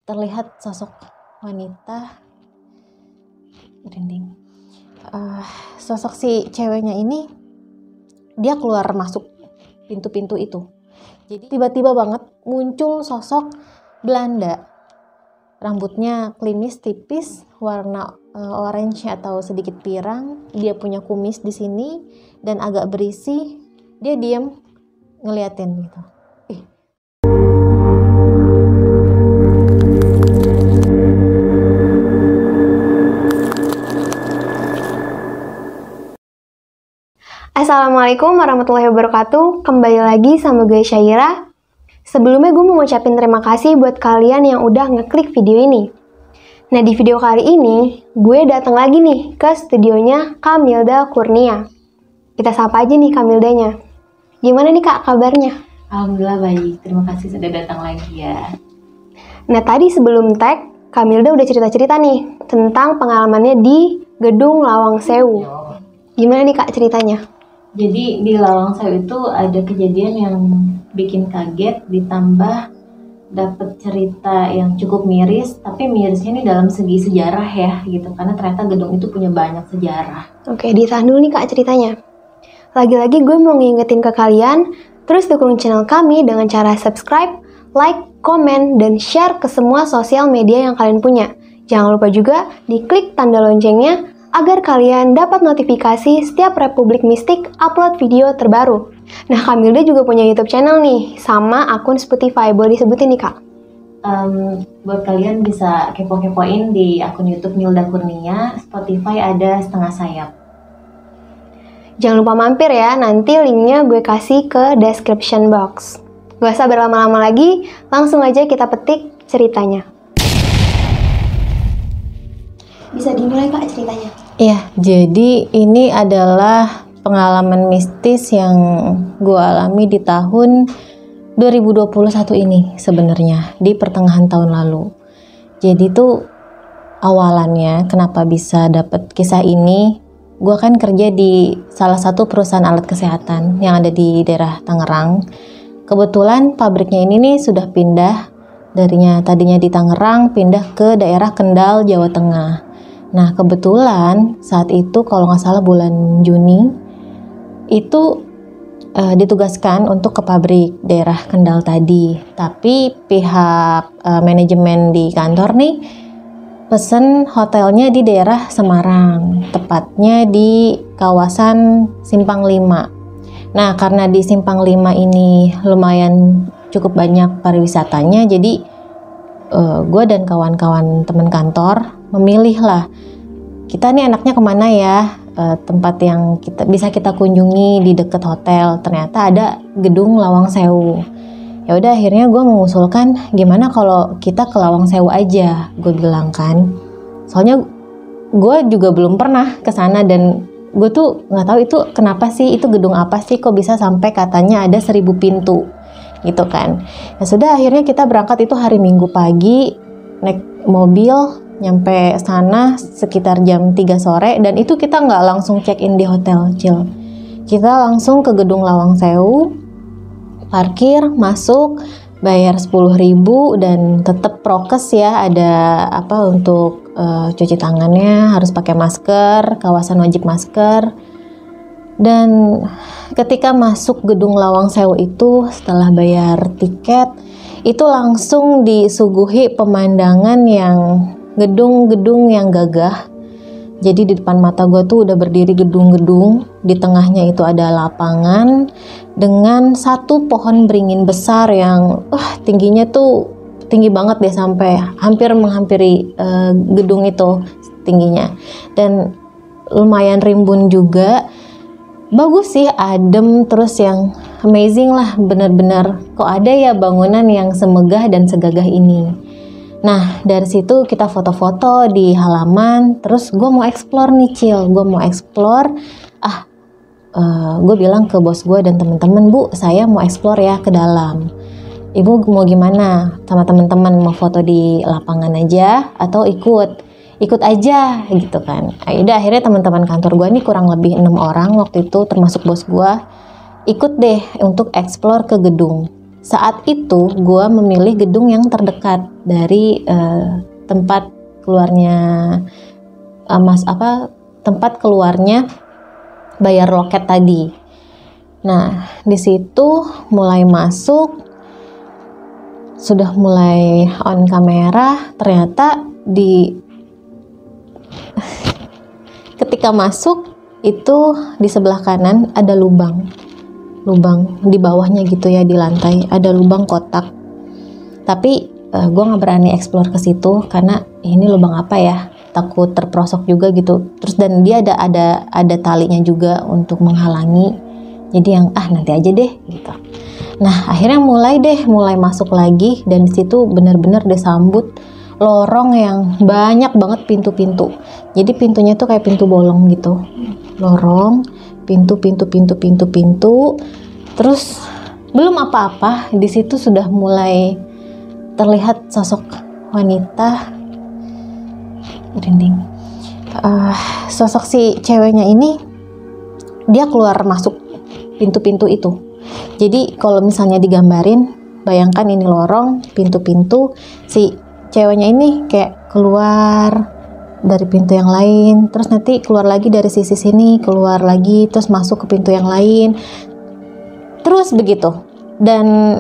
terlihat sosok wanita merinding. Sosok si ceweknya ini dia keluar masuk pintu-pintu itu. Jadi tiba-tiba banget muncul sosok Belanda. Rambutnya klimis tipis, warna orange atau sedikit pirang. Dia punya kumis di sini dan agak berisi. Dia diam ngeliatin gitu. Assalamualaikum warahmatullahi wabarakatuh. Kembali lagi sama gue Syaira. Sebelumnya gue mau ngucapin terima kasih buat kalian yang udah ngeklik video ini. Nah, di video kali ini gue datang lagi nih ke studionya Kamilda Kurnia. Kita sapa aja nih Kamildanya. Gimana nih Kak kabarnya? Alhamdulillah baik, terima kasih sudah datang lagi ya. Nah, tadi sebelum tag, Kamilda udah cerita-cerita nih tentang pengalamannya di Gedung Lawang Sewu. Gimana nih Kak ceritanya? Jadi di Lawang Sewu itu ada kejadian yang bikin kaget, ditambah dapat cerita yang cukup miris, tapi mirisnya ini dalam segi sejarah ya gitu, karena ternyata gedung itu punya banyak sejarah. Oke, ditahan dulu nih Kak ceritanya. Lagi-lagi gue mau ngingetin ke kalian, terus dukung channel kami dengan cara subscribe, like, komen, dan share ke semua sosial media yang kalian punya. Jangan lupa juga diklik tanda loncengnya agar kalian dapat notifikasi setiap Republik Mistik upload video terbaru. Nah, Kamilda juga punya YouTube channel nih, sama akun Spotify. Boleh disebutin nih, Kak? Buat kalian bisa kepo-kepoin di akun YouTube Milda Kurnia, Spotify ada Setengah Sayap. Jangan lupa mampir ya, nanti linknya gue kasih ke description box. Gak usah berlama-lama lagi, langsung aja kita petik ceritanya. Bisa dimulai Kak ceritanya? Iya, jadi ini adalah pengalaman mistis yang gue alami di tahun 2021 ini sebenarnya, di pertengahan tahun lalu. Jadi tuh awalannya kenapa bisa dapet kisah ini, gue kan kerja di salah satu perusahaan alat kesehatan yang ada di daerah Tangerang. Kebetulan pabriknya ini nih sudah pindah, tadinya di Tangerang, pindah ke daerah Kendal, Jawa Tengah. Nah, kebetulan saat itu kalau nggak salah bulan Juni itu ditugaskan untuk ke pabrik daerah Kendal tadi. Tapi pihak manajemen di kantor nih pesen hotelnya di daerah Semarang, tepatnya di kawasan Simpang 5. Nah, karena di Simpang 5 ini lumayan cukup banyak pariwisatanya, jadi gue dan kawan-kawan teman kantor memilih lah, kita nih enaknya kemana ya, tempat yang bisa kita kunjungi di dekat hotel. Ternyata ada Gedung Lawang Sewu. Ya udah, akhirnya gue mengusulkan gimana kalau kita ke Lawang Sewu aja, gue bilang kan. Soalnya gue juga belum pernah ke sana dan gue tuh nggak tahu itu kenapa sih, itu gedung apa sih kok bisa sampai katanya ada 1000 pintu gitu kan. Ya sudah, akhirnya kita berangkat itu hari Minggu pagi, naik mobil nyampe sana sekitar jam 3 sore, dan itu kita nggak langsung check in di hotel, Cil. Kita langsung ke Gedung Lawang Sewu, parkir, masuk, bayar 10.000 dan tetap prokes ya, ada apa untuk cuci tangannya, harus pakai masker, kawasan wajib masker. Dan ketika masuk Gedung Lawang Sewu itu, setelah bayar tiket, itu langsung disuguhi pemandangan yang gedung-gedung yang gagah. Jadi di depan mata gue tuh udah berdiri gedung-gedung, di tengahnya itu ada lapangan dengan satu pohon beringin besar yang tingginya tuh tinggi banget deh, sampai hampir menghampiri gedung itu tingginya. Dan lumayan rimbun juga. Bagus sih, adem, terus yang amazing lah, benar-benar kok ada ya bangunan yang semegah dan segagah ini. Nah, dari situ kita foto-foto di halaman, terus gue mau explore nih, Cil. Gue mau explore, gue bilang ke bos gue dan temen-temen, Bu, saya mau explore ya ke dalam. Ibu mau gimana? Sama temen-temen mau foto di lapangan aja atau ikut aja gitu kan. Udah, akhirnya teman-teman kantor gue ini kurang lebih 6 orang waktu itu termasuk bos gue, ikut deh untuk explore ke gedung. saat itu gue memilih gedung yang terdekat dari tempat keluarnya tempat keluarnya bayar loket tadi. Nah, di situ mulai masuk, sudah mulai on kamera, ternyata ketika masuk itu di sebelah kanan ada lubang di bawahnya gitu ya, di lantai ada lubang kotak. Tapi gue nggak berani explore ke situ karena ini lubang apa ya, takut terperosok juga gitu. Terus dan dia ada talinya juga untuk menghalangi. Jadi yang nanti aja deh gitu. Nah akhirnya mulai masuk lagi, dan di situ benar-benar disambut lorong yang banyak banget pintu-pintu. Jadi pintunya tuh kayak pintu bolong gitu, lorong, pintu. Terus belum apa-apa, di situ sudah mulai terlihat sosok wanita. Merinding. Sosok si ceweknya ini, dia keluar masuk pintu-pintu itu. Jadi kalau misalnya digambarin, bayangkan ini lorong, pintu-pintu, si ceweknya ini kayak keluar dari pintu yang lain, terus nanti keluar lagi dari sisi sini, keluar lagi, terus masuk ke pintu yang lain, terus begitu. Dan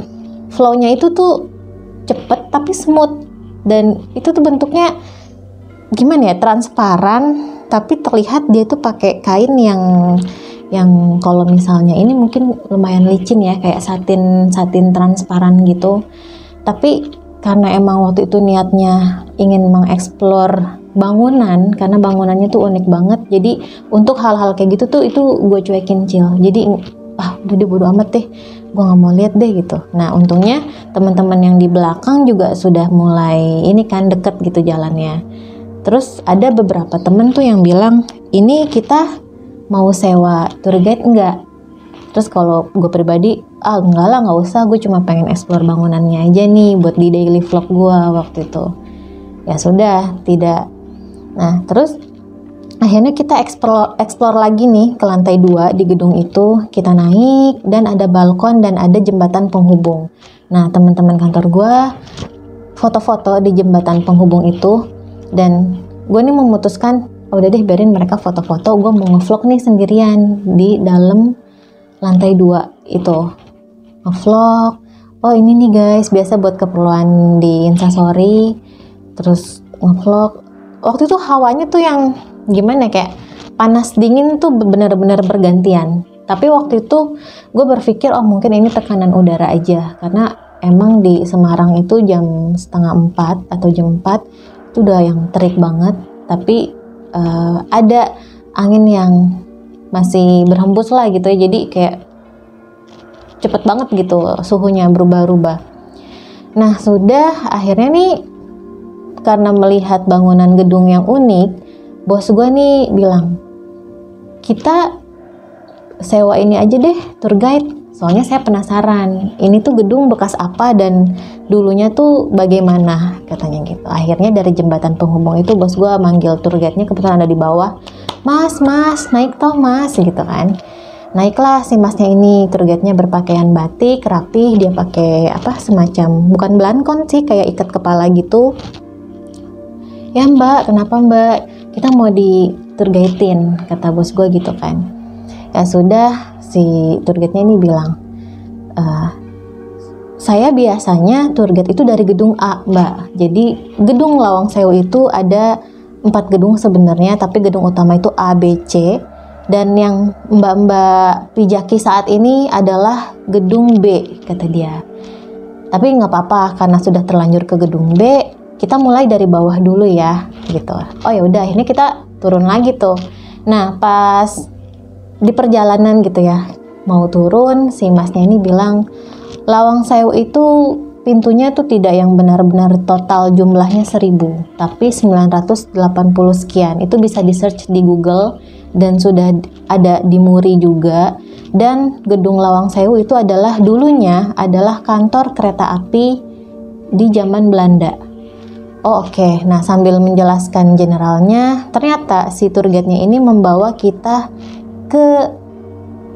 flow-nya itu tuh cepet tapi smooth, dan itu tuh bentuknya gimana ya, transparan, tapi terlihat dia tuh pakai kain yang kalau misalnya ini mungkin lumayan licin ya, kayak satin transparan gitu. Tapi karena emang waktu itu niatnya ingin mengeksplor bangunan, karena bangunannya tuh unik banget, jadi untuk hal-hal kayak gitu tuh itu gue cuekin, Cil. Jadi udah deh, bodo amat deh, gue nggak mau lihat deh gitu. Nah untungnya teman-teman yang di belakang juga sudah mulai ini kan deket gitu jalannya. Terus ada beberapa temen tuh yang bilang, ini kita mau sewa tour guide enggak? Terus kalau gue pribadi, enggak lah, nggak usah, gue cuma pengen explore bangunannya aja nih buat di daily vlog gue waktu itu. Ya sudah, tidak. Nah terus akhirnya kita explore lagi nih ke lantai 2 di gedung itu. Kita naik dan ada balkon dan ada jembatan penghubung. Nah teman-teman kantor gue foto-foto di jembatan penghubung itu, dan gue nih memutuskan, udah deh biarin mereka foto-foto, gue mau ngevlog nih sendirian di dalam lantai 2 itu. Ngevlog, ini nih guys, biasa buat keperluan di Instastory. Terus ngevlog, waktu itu hawanya tuh yang gimana, kayak panas dingin tuh bener-bener bergantian. Tapi waktu itu gue berpikir, mungkin ini tekanan udara aja, karena emang di Semarang itu jam 3:30 atau jam 4 itu udah yang terik banget. Tapi ada angin yang masih berhembus lah gitu ya, jadi kayak cepet banget gitu suhunya berubah-ubah. Nah sudah, akhirnya nih karena melihat bangunan gedung yang unik, bos gue nih bilang, kita sewa ini aja deh tour guide, soalnya saya penasaran ini tuh gedung bekas apa dan dulunya tuh bagaimana, katanya gitu. Akhirnya dari jembatan penghubung itu bos gue manggil tour guide-nya, kebetulan ada di bawah. Mas naik toh mas, gitu kan. Naiklah si masnya ini, tour guide-nya berpakaian batik rapih, dia pakai semacam, bukan belangkon sih, kayak ikat kepala gitu. Ya mbak, kenapa mbak? Kita mau di tour guide-in, kata bos gue gitu kan. Ya sudah, si tour guide-nya ini bilang, saya biasanya tour guide itu dari gedung A mbak. Jadi gedung Lawang Sewu itu ada 4 gedung sebenarnya, tapi gedung utama itu A, B, C. Dan yang mbak-mbak pijaki saat ini adalah gedung B, kata dia. Tapi nggak apa-apa, karena sudah terlanjur ke gedung B, kita mulai dari bawah dulu ya, gitu. Oh ya udah, akhirnya kita turun lagi tuh. Nah pas di perjalanan gitu ya, mau turun, si masnya ini bilang, Lawang Sewu itu pintunya tuh tidak yang benar-benar total jumlahnya 1000, tapi 980 sekian. Itu bisa di search di Google dan sudah ada di Muri juga. Dan gedung Lawang Sewu itu adalah dulunya adalah kantor kereta api di zaman Belanda. Oke. Nah sambil menjelaskan generalnya, ternyata si tour guide-nya ini membawa kita ke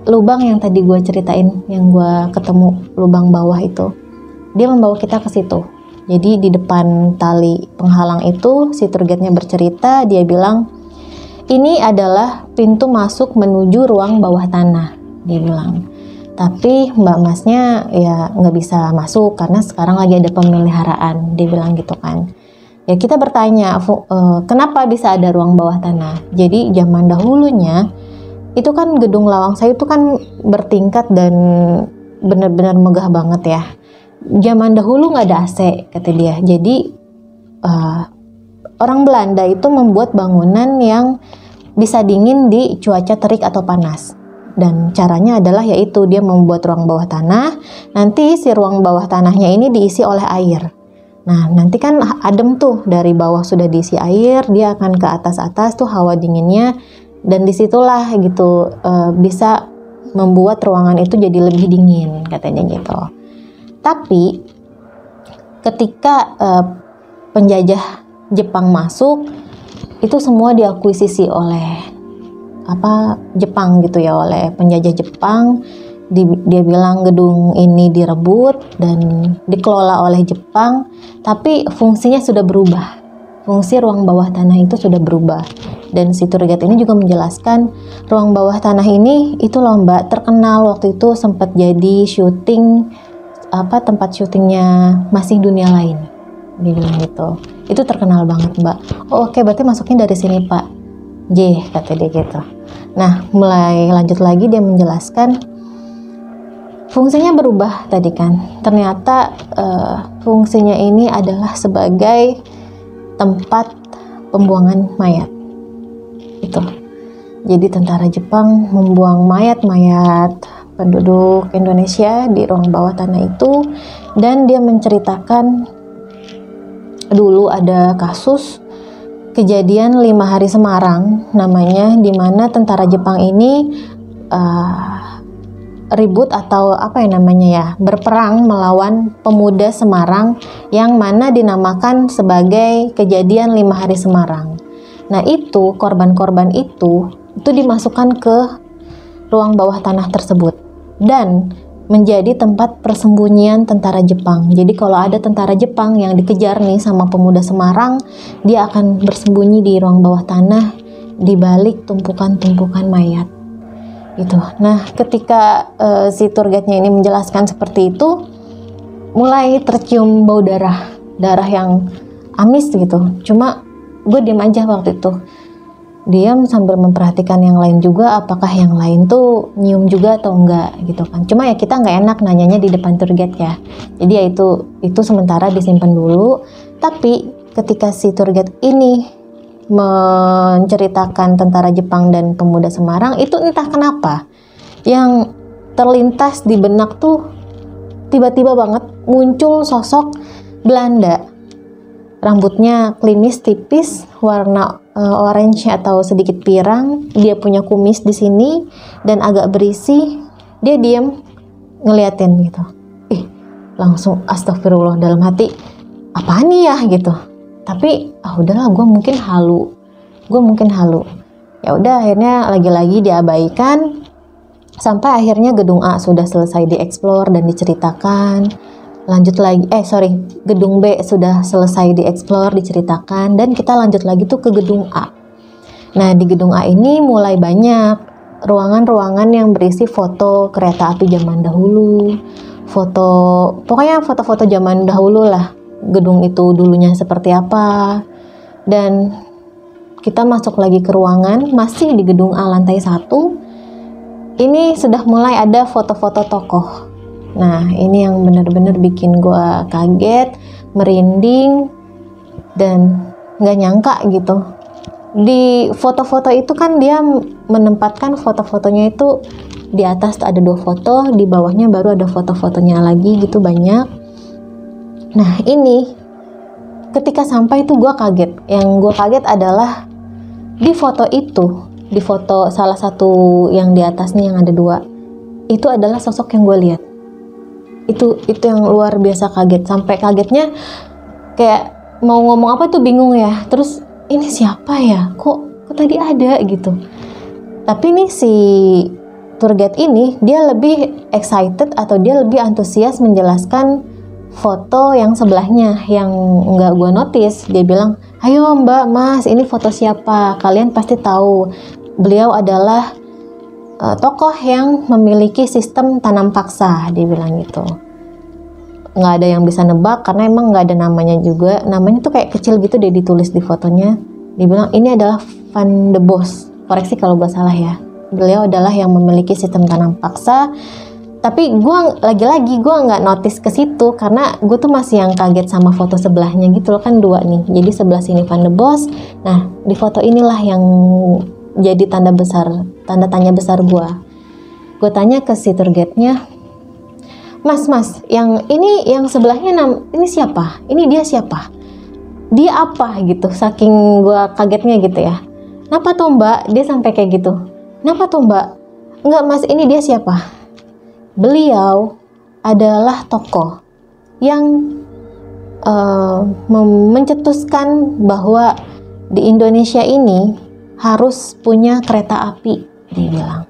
lubang yang tadi gue ceritain, yang gue ketemu lubang bawah itu. dia membawa kita ke situ. Jadi di depan tali penghalang itu si tour guide-nya bercerita, dia bilang ini adalah pintu masuk menuju ruang bawah tanah, dia bilang. Tapi Mbak Masnya ya nggak bisa masuk karena sekarang lagi ada pemeliharaan, dia bilang gitu kan. Ya kita bertanya, kenapa bisa ada ruang bawah tanah? Jadi zaman dahulunya itu kan gedung Lawang Sayu itu kan bertingkat dan benar-benar megah banget ya. Zaman dahulu nggak ada AC kata dia. Jadi orang Belanda itu membuat bangunan yang bisa dingin di cuaca terik atau panas. Dan caranya adalah yaitu dia membuat ruang bawah tanah. Nanti si ruang bawah tanahnya ini diisi oleh air. Nah nanti kan adem tuh, dari bawah sudah diisi air, dia akan ke atas-atas tuh hawa dinginnya. Dan disitulah gitu bisa membuat ruangan itu jadi lebih dingin katanya gitu. Tapi ketika penjajah Jepang masuk, itu semua diakuisisi oleh Jepang gitu ya, oleh penjajah Jepang. Dia bilang gedung ini direbut dan dikelola oleh Jepang, tapi fungsinya sudah berubah. Fungsi ruang bawah tanah itu sudah berubah. Dan si tour guide ini juga menjelaskan ruang bawah tanah ini itu loh Mbak, terkenal waktu itu sempat jadi syuting tempat syutingnya Masih Dunia Lain, dia bilang gitu. Itu terkenal banget Mbak. Oh, oke, berarti masuknya dari sini Pak. Kata dia gitu. Nah mulai lanjut lagi, dia menjelaskan fungsinya berubah tadi kan. Ternyata fungsinya ini adalah sebagai tempat pembuangan mayat. Itu. Jadi tentara Jepang membuang mayat-mayat penduduk Indonesia di ruang bawah tanah itu. Dan dia menceritakan dulu ada kasus kejadian 5 hari Semarang namanya, di mana tentara Jepang ini ribut atau berperang melawan pemuda Semarang yang mana dinamakan sebagai kejadian 5 hari Semarang. Nah itu korban-korban itu dimasukkan ke ruang bawah tanah tersebut dan menjadi tempat persembunyian tentara Jepang. Jadi kalau ada tentara Jepang yang dikejar nih sama pemuda Semarang, dia akan bersembunyi di ruang bawah tanah di balik tumpukan-tumpukan mayat. Gitu. Nah, ketika si tour guide-nya ini menjelaskan seperti itu, mulai tercium bau darah yang amis gitu. Cuma gue diam aja waktu itu. Diam sambil memperhatikan yang lain juga, apakah yang lain tuh nyium juga atau enggak gitu kan. Cuma ya kita nggak enak nanyanya di depan tour guide ya. Jadi ya itu sementara disimpan dulu. Tapi ketika si tour guide ini menceritakan tentara Jepang dan pemuda Semarang, itu entah kenapa yang terlintas di benak tuh tiba-tiba banget muncul sosok Belanda. Rambutnya klimis tipis, warna orange atau sedikit pirang. Dia punya kumis di sini dan agak berisi. Dia diam ngeliatin gitu. Langsung astagfirullah dalam hati. Apaan nih ya gitu. Tapi udahlah, gue mungkin halu. Ya udah, akhirnya lagi-lagi diabaikan sampai akhirnya gedung A sudah selesai dieksplor dan diceritakan. Lanjut lagi, gedung B sudah selesai dieksplor, diceritakan, dan kita lanjut lagi tuh ke gedung A. Nah, di gedung A ini mulai banyak ruangan-ruangan yang berisi foto kereta api zaman dahulu, pokoknya foto-foto zaman dahulu lah, gedung itu dulunya seperti apa. Dan kita masuk lagi ke ruangan, masih di gedung A lantai 1. Ini sudah mulai ada foto-foto tokoh. Nah, ini yang benar-benar bikin gue kaget, merinding, dan gak nyangka gitu. Di foto-foto itu kan dia menempatkan foto-fotonya itu di atas ada 2 foto, di bawahnya baru ada foto-fotonya lagi gitu, banyak. Nah, ini ketika sampai itu gue kaget. Yang gue kaget adalah di foto itu, di foto salah satu yang di atasnya yang ada 2, itu adalah sosok yang gue lihat. Itu yang luar biasa kaget, sampai kagetnya kayak mau ngomong apa tuh bingung ya. Terus ini siapa ya, kok tadi ada gitu. Tapi nih si tour guide ini dia lebih excited atau dia lebih antusias menjelaskan foto yang sebelahnya yang nggak gue notice. Dia bilang, ayo mbak, mas, ini foto siapa? Kalian pasti tahu. Beliau adalah tokoh yang memiliki sistem tanam paksa, dia bilang gitu. Nggak ada yang bisa nebak karena emang nggak ada namanya juga. Namanya tuh kayak kecil gitu deh ditulis di fotonya. Dia bilang ini adalah Van de Bos. Koreksi kalau gue salah ya. Beliau adalah yang memiliki sistem tanam paksa. Tapi gue lagi-lagi gue nggak notice ke situ karena gue tuh masih yang kaget sama foto sebelahnya gitu loh, kan dua nih. Jadi sebelah sini Van de Bos. Nah di foto inilah yang jadi tanda tanya besar gue. Gue tanya ke si tour guide-nya, Mas, yang ini yang sebelahnya ini siapa? Ini dia siapa? Dia apa gitu? Saking gue kagetnya gitu ya. Kenapa tuh mbak? Dia sampai kayak gitu. Kenapa tuh mbak? Enggak mas, ini dia siapa? Beliau adalah tokoh yang mencetuskan bahwa di Indonesia ini harus punya kereta api, dia bilang.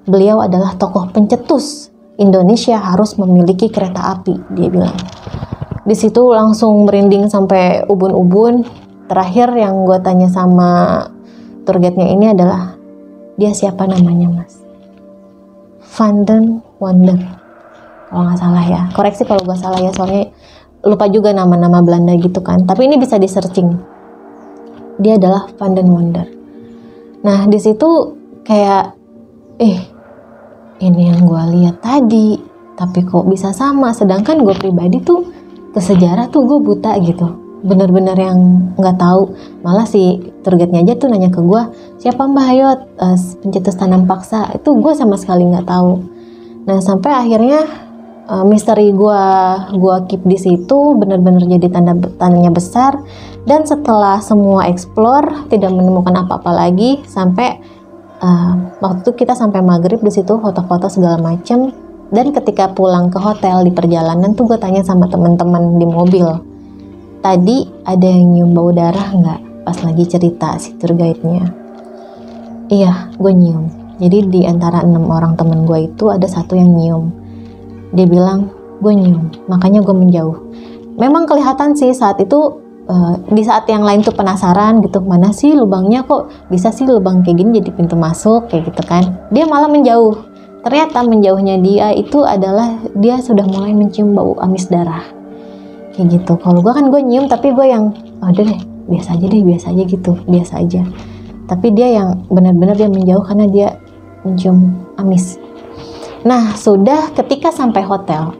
Beliau adalah tokoh pencetus Indonesia harus memiliki kereta api, dia bilang. Di situ langsung merinding sampai ubun-ubun. Terakhir yang gue tanya sama tour guide-nya ini adalah, dia siapa namanya mas? Van den Wonder, kalau nggak salah ya. Koreksi kalau gue salah ya, soalnya lupa juga nama-nama Belanda gitu kan. Tapi ini bisa di searching. Dia adalah Van den Wonder. Nah di situ kayak, ini yang gue lihat tadi, tapi kok bisa sama? Sedangkan gue pribadi tuh ke sejarah tuh gue buta gitu, bener-bener yang nggak tahu. Malah si tour guide-nya aja tuh nanya ke gue, siapa Mbak Hayot pencetus tanam paksa? Itu gue sama sekali nggak tahu. Nah sampai akhirnya misteri gue keep di situ, bener-bener jadi tandanya besar. Dan setelah semua explore tidak menemukan apa-apa lagi, sampai waktu itu kita sampai maghrib di situ, foto-foto segala macem. Dan ketika pulang ke hotel di perjalanan tuh gue tanya sama teman-teman di mobil, tadi ada yang nyium bau darah nggak? Pas lagi cerita si tour guide-nya. Iya, gue nyium. Jadi di antara 6 orang temen gue itu ada satu yang nyium. Dia bilang, gue nyium, makanya gue menjauh. Memang kelihatan sih saat itu, di saat yang lain tuh penasaran gitu, mana sih lubangnya, kok bisa sih lubang kayak gini jadi pintu masuk kayak gitu kan. Dia malah menjauh. Ternyata menjauhnya dia itu adalah dia sudah mulai mencium bau amis darah kayak gitu. Kalau gue kan gue nyium, tapi gue yang udah deh biasa aja gitu, biasa aja. Tapi dia yang benar-benar dia menjauh karena dia mencium amis. Nah sudah ketika sampai hotel,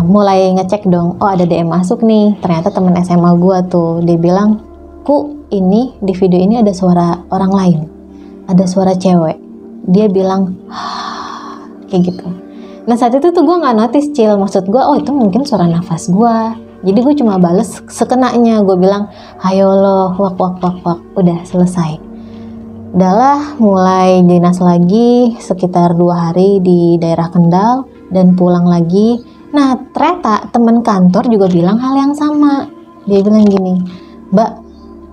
mulai ngecek dong, oh ada DM masuk nih. Ternyata temen SMA gue tuh, dia bilang, ku ini di video ini ada suara orang lain, ada suara cewek. Dia bilang kayak gitu. Nah saat itu tuh gue nggak notice, Cil. Maksud gue, oh itu mungkin suara nafas gue. Jadi gue cuma bales sekenanya. Gue bilang, hayo lo, wak. Udah selesai. Udahlah, mulai dinas lagi sekitar 2 hari di daerah Kendal dan pulang lagi. Nah ternyata teman kantor juga bilang hal yang sama. Dia bilang gini, Mbak,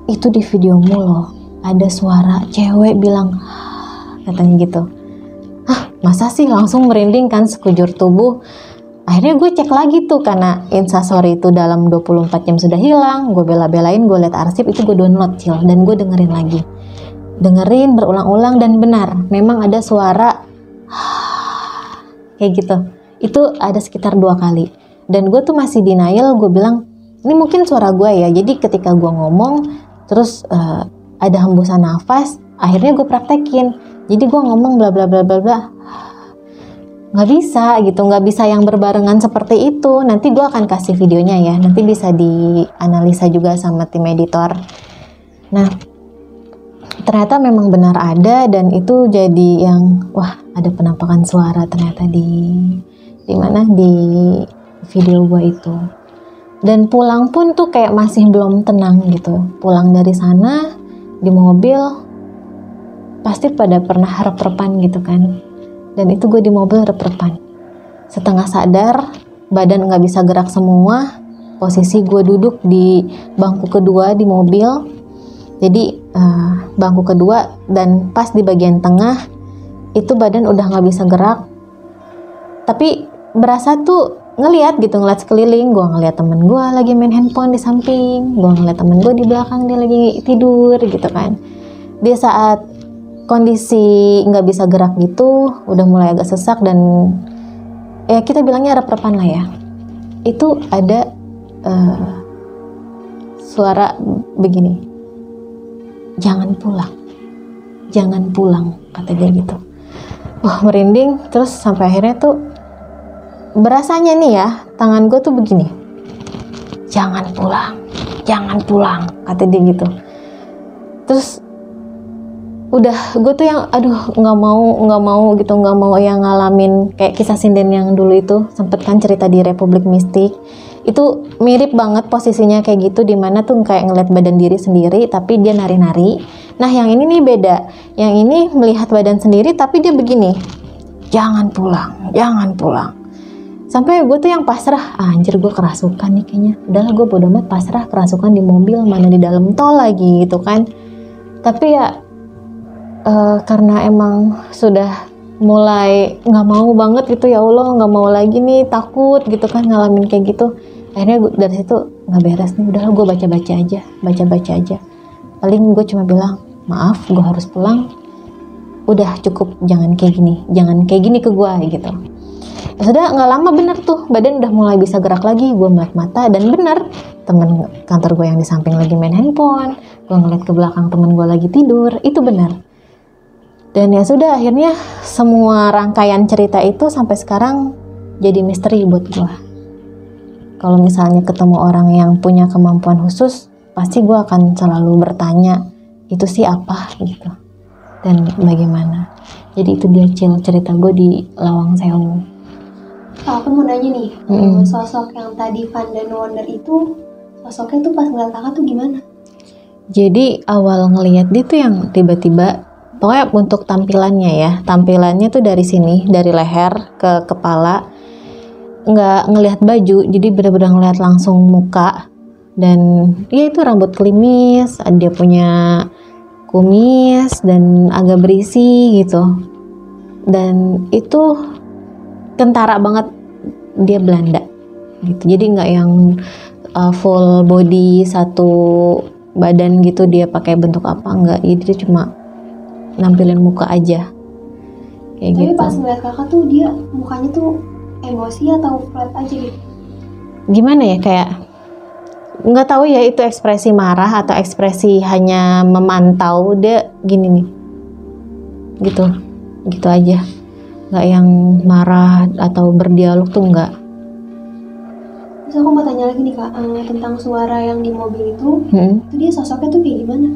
itu di videomu loh ada suara cewek bilang, katanya gitu. Masa sih? Langsung merinding kan sekujur tubuh. Akhirnya gue cek lagi tuh, karena instastory itu dalam 24 jam sudah hilang. Gue bela-belain, gue liat arsip itu, gue download, Cil, dan gue dengerin lagi. Dengerin berulang-ulang dan benar, memang ada suara kayak gitu. Itu ada sekitar 2 kali. Dan gue tuh masih denial, gue bilang, ini mungkin suara gue ya. Jadi ketika gue ngomong, terus ada hembusan nafas, akhirnya gue praktekin. Jadi gue ngomong bla bla bla bla bla, nggak bisa gitu, nggak bisa yang berbarengan seperti itu. Nanti gue akan kasih videonya ya, nanti bisa dianalisa juga sama tim editor. Nah ternyata memang benar ada, dan itu jadi yang wah, ada penampakan suara ternyata di mana, di video gue itu. Dan pulang pun tuh kayak masih belum tenang gitu. Pulang dari sana di mobil pasti pada pernah rep-repan gitu kan. Dan itu gue di mobil rep-repan, setengah sadar, badan nggak bisa gerak semua. Posisi gue duduk di bangku kedua di mobil. Jadi bangku kedua, dan pas di bagian tengah itu badan udah nggak bisa gerak. Tapi berasa tuh ngelihat gitu, ngeliat sekeliling. Gue ngeliat temen gue lagi main handphone di samping, gue ngeliat temen gue di belakang dia lagi tidur gitu kan. Di saat kondisi nggak bisa gerak gitu, udah mulai agak sesak dan ya kita bilangnya rep-repan lah ya. Itu ada suara begini, jangan pulang, kata dia gitu. Wah, merinding. Terus sampai akhirnya tuh berasanya nih ya, tangan gue tuh begini, jangan pulang, kata dia gitu. Terus udah gue tuh yang aduh nggak mau yang ngalamin kayak kisah sinden yang dulu itu sempet kan cerita di Republik Mistik. Itu mirip banget posisinya kayak gitu, dimana tuh kayak ngeliat badan diri sendiri tapi dia nari-nari. Nah yang ini nih beda, yang ini melihat badan sendiri tapi dia begini, jangan pulang. Sampai gue tuh yang pasrah, anjir gue kerasukan nih kayaknya. Udahlah gue bodo amat, pasrah, kerasukan di mobil, mana di dalam tol lagi gitu kan. Tapi ya karena emang sudah mulai nggak mau banget gitu, ya Allah nggak mau lagi nih, takut gitu kan ngalamin kayak gitu. Akhirnya dari situ nggak beres nih, udahlah gue baca-baca aja. Paling gue cuma bilang, maaf gue harus pulang, udah cukup, jangan kayak gini ke gue gitu. Ya sudah, nggak lama bener tuh badan udah mulai bisa gerak lagi. Gue melek mata dan bener temen kantor gue yang di samping lagi main handphone, gue ngeliat ke belakang temen gue lagi tidur, itu bener. Dan ya sudah, akhirnya semua rangkaian cerita itu sampai sekarang jadi misteri buat gue. Kalau misalnya ketemu orang yang punya kemampuan khusus, pasti gue akan selalu bertanya, itu sih apa gitu, dan bagaimana. Jadi itu dia cerita gue di Lawang Sewu. Aku mau nanya nih, sosok yang tadi Van dan Wonder itu, sosoknya tuh pas ngeliat kakak tuh gimana? Jadi awal ngelihat dia tuh yang tiba-tiba, pokoknya untuk tampilannya tuh dari sini, dari leher ke kepala, nggak ngelihat baju, jadi benar-benar ngelihat langsung muka. Dan ya itu rambut klimis, dia punya kumis dan agak berisi gitu. Dan itu kentara banget, dia Belanda gitu. Jadi nggak yang full body satu badan gitu dia pakai bentuk apa, enggak. Jadi dia cuma nampilin muka aja kayak. Tapi gitu. Pas ngeliat kakak tuh dia mukanya tuh emosi atau flat aja gitu? Gimana ya, kayak nggak tahu ya itu ekspresi marah atau ekspresi hanya memantau. Dia gini nih, gitu aja, nggak yang marah atau berdialog tuh nggak. Terus aku mau tanya lagi nih kak, tentang suara yang di mobil itu dia sosoknya tuh kayak gimana?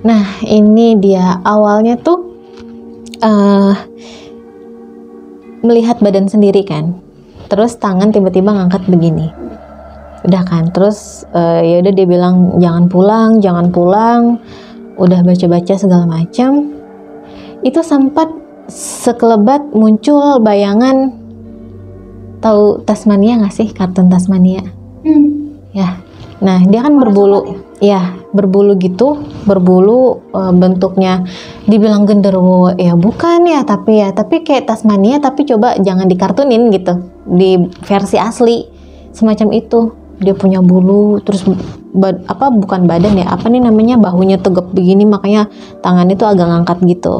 Nah ini dia, awalnya tuh melihat badan sendiri kan, terus tangan tiba-tiba ngangkat begini, udah kan, terus ya udah dia bilang jangan pulang, udah baca-baca segala macam. Itu sempat sekelebat muncul bayangan, tahu Tasmania nggak sih, kartun Tasmania? Ya, nah dia kan berbulu, ya berbulu gitu, bentuknya dibilang genderuwo ya bukan ya, tapi kayak Tasmania, tapi coba jangan dikartunin gitu, di versi asli semacam itu. Dia punya bulu, terus bukan badan ya, apa nih namanya, bahunya tegap begini, makanya tangannya tuh agak ngangkat gitu.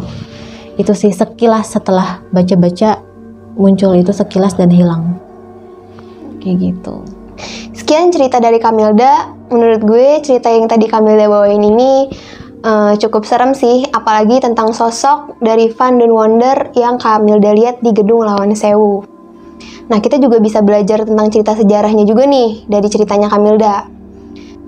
Itu sih sekilas, setelah baca-baca muncul itu sekilas dan hilang kayak gitu. Sekian cerita dari Kamilda. Menurut gue cerita yang tadi Kamilda bawain ini cukup serem sih, apalagi tentang sosok dari Van dan Wonder yang Kamilda lihat di gedung Lawang Sewu. Nah, kita juga bisa belajar tentang cerita sejarahnya juga nih dari ceritanya Kamilda.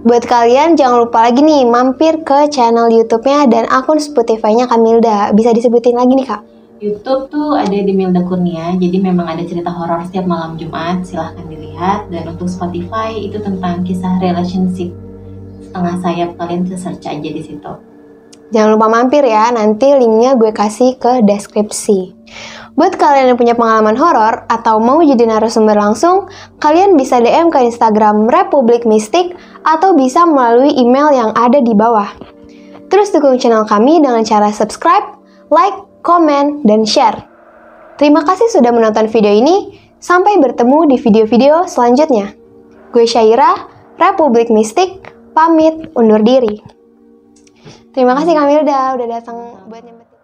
Buat kalian jangan lupa lagi nih mampir ke channel YouTube-nya dan akun Spotify-nya Kamilda. Bisa disebutin lagi nih kak? YouTube tuh ada di Milda Kurnia, jadi memang ada cerita horor setiap malam Jumat, silahkan dilihat. Dan untuk Spotify itu tentang kisah relationship setengah sayap, kalian bisa search aja di situ. Jangan lupa mampir ya, nanti linknya gue kasih ke deskripsi. Buat kalian yang punya pengalaman horor atau mau jadi narasumber langsung, kalian bisa DM ke Instagram Republik Mistik atau bisa melalui email yang ada di bawah. Terus dukung channel kami dengan cara subscribe, like, komen, dan share. Terima kasih sudah menonton video ini. Sampai bertemu di video-video selanjutnya. Gue Syaira, Republik Mistik, pamit undur diri. Terima kasih Kamilda udah datang buat nyempetin.